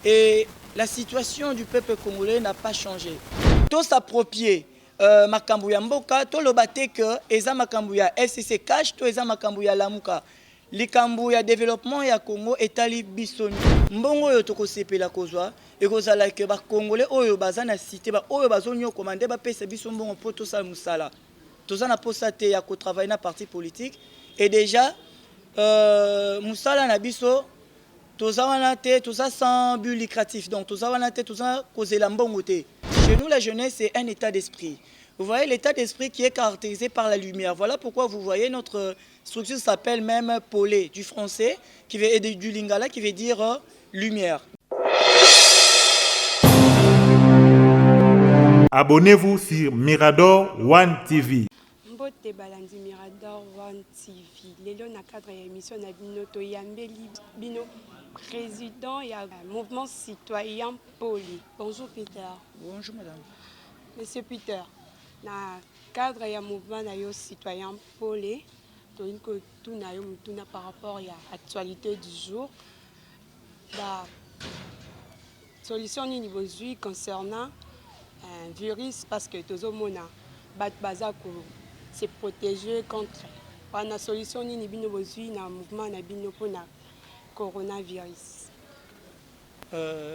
Et la situation du peuple congolais n'a pas changé. Tout s'approprier makambu ya mboka, to lobate que eza makambu ya FCC cash, to eza makambu ya lamuka. Likambu ya développement ya Congo etali bisoni. Mbongo oyo tokosepela kozwa ekozala ke ba congolais oyo baza na cité ba oyo bazonyo komande ba pesa biso mbongo po to sala musala. Toza na posa te ya ko travailler na parti politique et déjà musala na biso toza wana te, toza sans but lucratif. Donc toza wana te, toza kozela mbongo te. Chez nous la jeunesse c'est un état d'esprit. Vous voyez l'état d'esprit qui est caractérisé par la lumière. Voilà pourquoi vous voyez notre structure s'appelle même Polé, du français, qui veut, et du lingala qui veut dire lumière. Abonnez-vous sur Mirador One TV. Mbote balandi Mirador One TV. Lelo na cadre ya émission na bino to yambeli bino président et mouvement citoyen Poli. Bonjour Peter. Bonjour madame. Monsieur Peter. Na cadre ya mouvement na yo citoyen Poli, to tout na yo mutuna par rapport à l'actualité du jour. La solution ni niveau concernant un virus parce que tous mona bat bazako se protéger contre la solution ni bino bozui na mouvement na bino pour na coronavirus.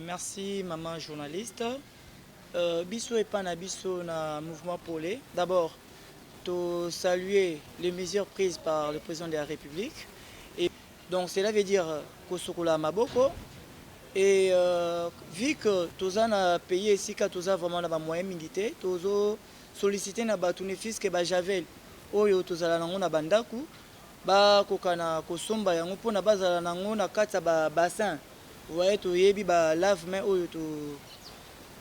Merci maman journaliste. Biso et pas na biso na mouvement Polé. D'abord, to saluer les mesures prises par le président de la République. Et donc cela veut dire Kosukula Maboko. Et vu que tous a payé ici, que tous vraiment na moyen militaire, tous sollicité na batunéfis que ba javel, oyo tous la nango na bandaku, ba kokana kosomba yango po na bazala nango na kata ba bassin. Vous voyez to yebi ba lave main oyo to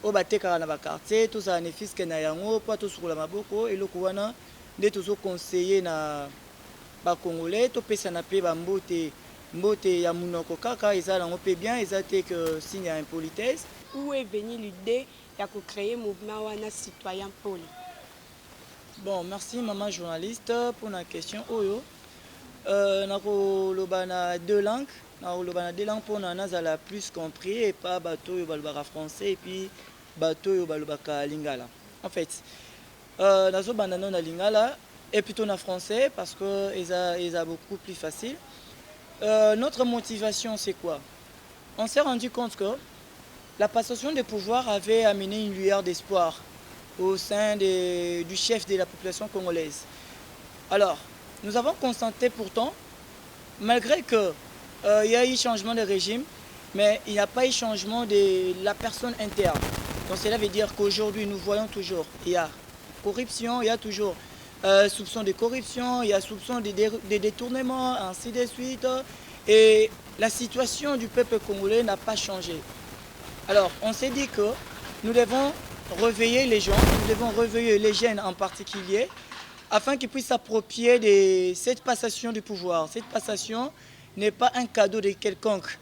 o bateka na ba quartier, tous a néfis que na yango po to sukula maboko et loko wana nde tous conseiller na ba congolais to pesa na pe ba mbote. Mbote ya munoko kaka eza nango pe bien eza te que signe ya impolitesse. Où est venue l'idée de créer mouvement wana citoyen Poli? Bon, merci maman journaliste pour la question oyo. Nako loba na deux langues, na loba na deux langues pour na nazala plus compris et pas bateau yo balobaka français et puis bateau yo balobaka lingala. En fait, nazo banda na lingala et plutôt na français parce que eza beaucoup plus facile. Notre motivation, c'est quoi? On s'est rendu compte que la passation des pouvoirs avait amené une lueur d'espoir au sein du chef de la population congolaise. Alors, nous avons constaté pourtant, malgré qu'il y a eu changement de régime, mais il n'y a pas eu changement de la personne interne. Donc cela veut dire qu'aujourd'hui, nous voyons toujours, il y a corruption, il y a toujours soupçon de corruption, il y a soupçon de détournement, ainsi de suite. Et la situation du peuple congolais n'a pas changé. Alors, on s'est dit que nous devons réveiller les gens, nous devons réveiller les jeunes en particulier, afin qu'ils puissent s'approprier de cette passation du pouvoir. Cette passation n'est pas un cadeau de quelconque.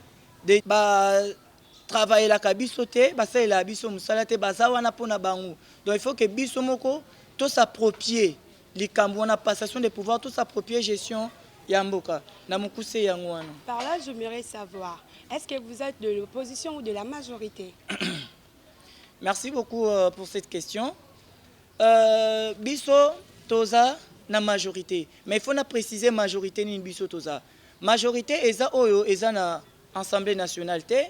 Travailler la kabisote, c'est la biso musalate, bazawana pona bangu. Donc il faut que biso moko tout s'approprier. Les Cambouana passation des pouvoirs, tout s'approprier gestion Yamboka. Par là, j'aimerais savoir, est-ce que vous êtes de l'opposition ou de la majorité? Merci beaucoup pour cette question. Biso toza na majorité, mais il faut préciser majorité ni biso toza. Majorité eza oyo eza na Assemblée nationale te,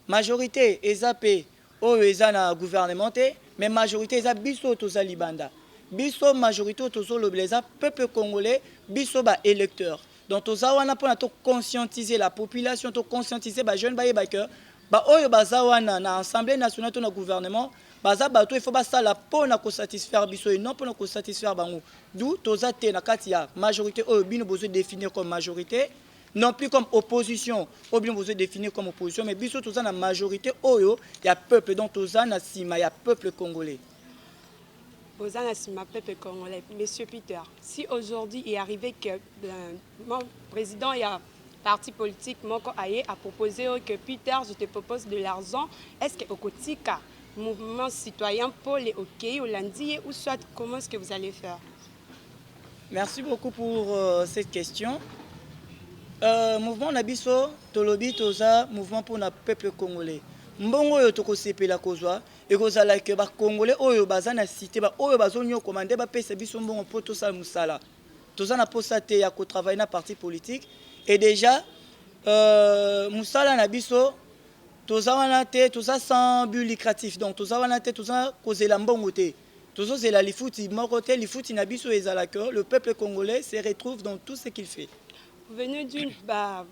majorité eza pe oyo eza na gouvernement te, mais majorité eza biso toza libanda. Biso majorité tozo l'obléza peuple congolais biso ba électeurs. Donc toza wana pona to conscientiser la population, to conscientiser ba jeune ba yebaka ba oyo baza wana na assemblée nationale to na gouvernement baza bato il faut ba sala pona ko satisfaire biso et non pona ko satisfaire bango. D'où toza te na kati ya majorité oyo bino besoin définir comme majorité, non plus comme opposition, ou bien besoin définir comme opposition, mais biso toza na majorité oyo ya peuple donc toza na sima ya peuple congolais. Monsieur Peter, si aujourd'hui il est arrivé que mon président et un parti politique a proposé que Peter, je te propose de l'argent, est-ce que au Kotika, mouvement citoyen pour les OK, Hollandi, ou soit comment est-ce que vous allez faire? Merci beaucoup pour cette question. Mouvement Nabiso, Tolobi, Toza, mouvement pour le peuple congolais. mbongo oyo tokosepela kozwa ekozala ke bakongole oyo baza na cité oyo bazonyokoma nde bapesa biso mbongo mpo tosala mosala toza na posa te ya kotravaille na parti politique et déjà mosala na biso toza wana te toza sans but lucratif donc toza wana te toza kozela mbongo te tozozela lifuti moko te lifuti na biso ezala que le peuple congolais se retrouve dans tout ce qu'il fait. Vous venez d'un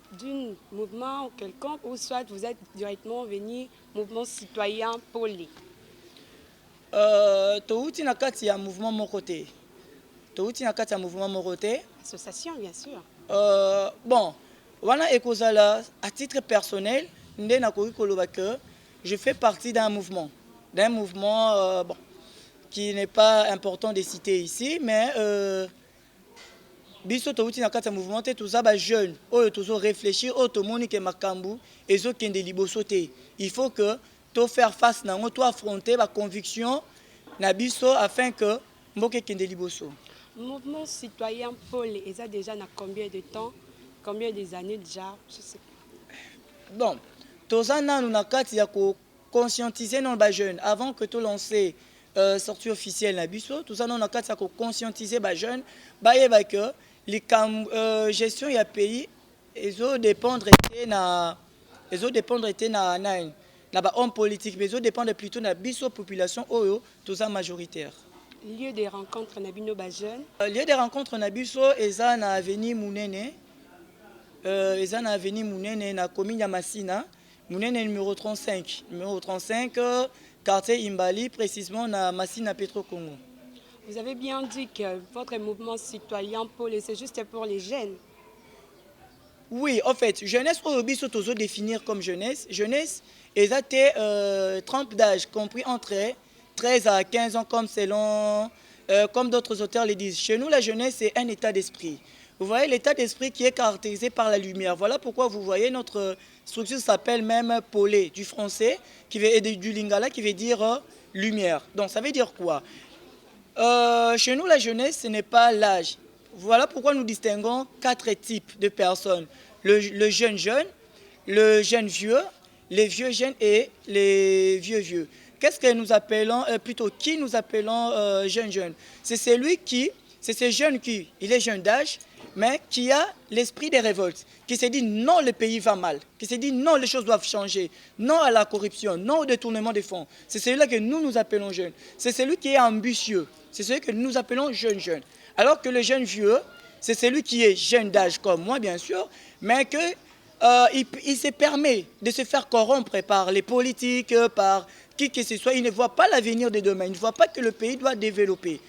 mouvement quelconque ou soit vous êtes directement venu mouvement citoyen poli? Touti na kati ya mouvement moko te. Touti na kati ya mouvement moko te. Association bien sûr. Bon, wana ekozala à titre personnel nde nakoki koloba que je fais partie d'un mouvement bon qui n'est pas important de citer ici mais biso touti na kati ya mouvement te toza ba jeune oyo tozo réfléchir oyo tomoni ke makambu ezokende liboso te. Il faut que to faire face nango to affronter ba conviction na biso afin que mboke kende liboso. Mouvement citoyen poli, et ça déjà na combien de temps, combien des années déjà, je sais pas. Bon, toza nanu na kati ya ko conscientiser non ba jeune avant que to lancer sortie officielle na biso toza nanu na kati ya ko conscientiser ba jeune ba yeba que les gestion ya pays ezo dépendre na ba homme politique mais ezo dépendre plutôt na biso population oyo toza majoritaire. Lieu de rencontre na bino ba jeune. Lieu de rencontre na biso eza na avenue Munene. Na commune ya Masina, Munene numéro 35. Numéro 35 quartier Imbali précisément na Masina Petro Congo. Vous avez bien dit que votre mouvement citoyen poli c'est juste pour les jeunes. Oui, en fait, jeunesse au biso tozo définir comme jeunesse. Jeunesse exacté trempe d'âge compris entre 13 à 15 ans comme d'autres auteurs le disent. Chez nous la jeunesse c'est un état d'esprit. Vous voyez l'état d'esprit qui est caractérisé par la lumière. Voilà pourquoi vous voyez notre structure s'appelle même polé du français et du lingala qui veut dire lumière. Donc ça veut dire quoi? Chez nous la jeunesse ce n'est pas l'âge. Voilà pourquoi nous distinguons 4 types de personnes. Le jeune jeune, le jeune vieux, les vieux jeunes et les vieux vieux. Qu'est-ce que nous appelons, qui nous appelons jeune jeune? C'est ce jeune qui, il est jeune d'âge, mais qui a l'esprit des révoltes, qui se dit non, le pays va mal, qui se dit non, les choses doivent changer, non à la corruption, non au détournement des fonds. C'est celui-là que nous appelons jeune. C'est celui qui est ambitieux, c'est celui que nous appelons jeune jeune. Alors que le jeune vieux, c'est celui qui est jeune d'âge comme moi, bien sûr, mais il se permet de se faire corrompre par les politiques, par qui que ce soit. Il ne voit pas l'avenir de demain, il ne voit pas que le pays doit développer.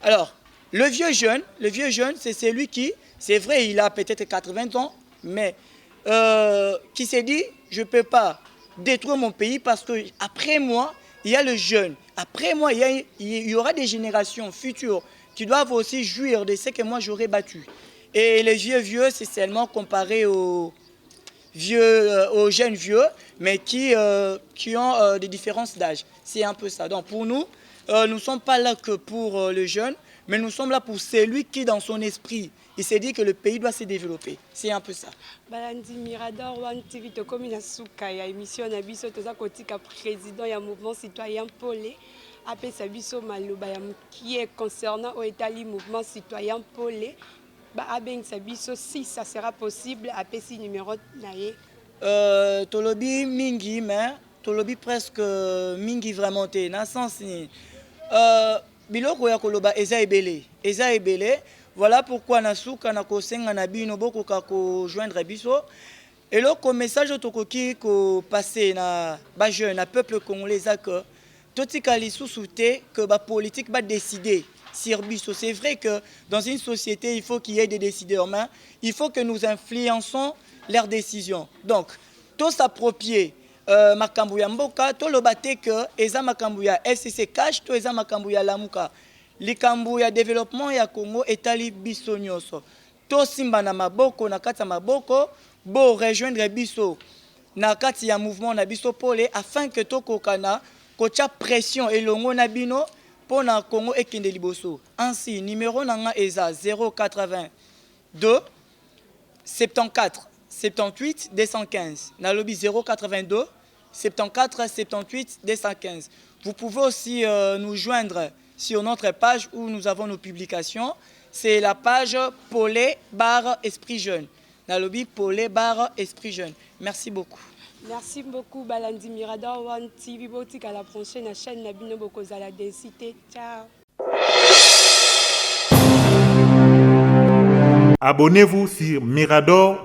Alors, le vieux jeune, c'est celui qui, c'est vrai, il a peut-être 80 ans, mais qui s'est dit, je ne peux pas détruire mon pays parce qu'après moi, il y a le jeune. Après moi, il y aura des générations futures qui doivent aussi jouir de ce que moi j'aurais battu. Et les vieux, c'est seulement comparé aux jeunes vieux, mais qui ont des différences d'âge. C'est un peu ça. Donc pour nous, nous ne sommes pas là que pour le jeune, mais nous sommes là pour celui qui, dans son esprit, il s'est dit que le pays doit se développer. C'est un peu ça. Balandi Mirador One TV tokomi na suka ya émission na biso toza kotika président ya mouvement citoyen poli apesa biso maloba ya qui est concernant au etali mouvement citoyen poli ba abengisa biso si ça sera possible apesi numéro na ye. Tolobi mingi mais tolobi presque mingi vraiment te na sens ni biloko ya koloba eza ebele. Voilà pourquoi nasuka na kosenga na bino bokoka ko joindre biso et le message tokoki ko passer na ba jeune na peuple congolais que totika lisusu te que ba politique ba décider sur biso. C'est vrai que dans une société il faut qu'il y ait des décideurs mais il faut que nous influençons leurs décisions. Donc to s'approprier makambu ya mboka to lobate que eza makambu ya FCC cash to eza makambu ya lamuka. Likambu ya développement ya Congo etali biso nyonso. To simba na maboko na kati ya maboko bo rejoindre biso na kati ya mouvement na biso pole afin que to kokana kocha pression elongo na bino pour na Congo ekende liboso. Ainsi numéro nanga eza 082 74 78 215. Na lobi 082 74 78 215. Vous pouvez aussi nous joindre sur notre page où nous avons nos publications. C'est la page Polé / Esprit Jeune. Dans le lobby Polé / Esprit Jeune. Merci beaucoup. Merci beaucoup Balandi Mirador One TV. À la prochaine chaîne Nabino Bokozala Densité. Ciao. Abonnez-vous sur Mirador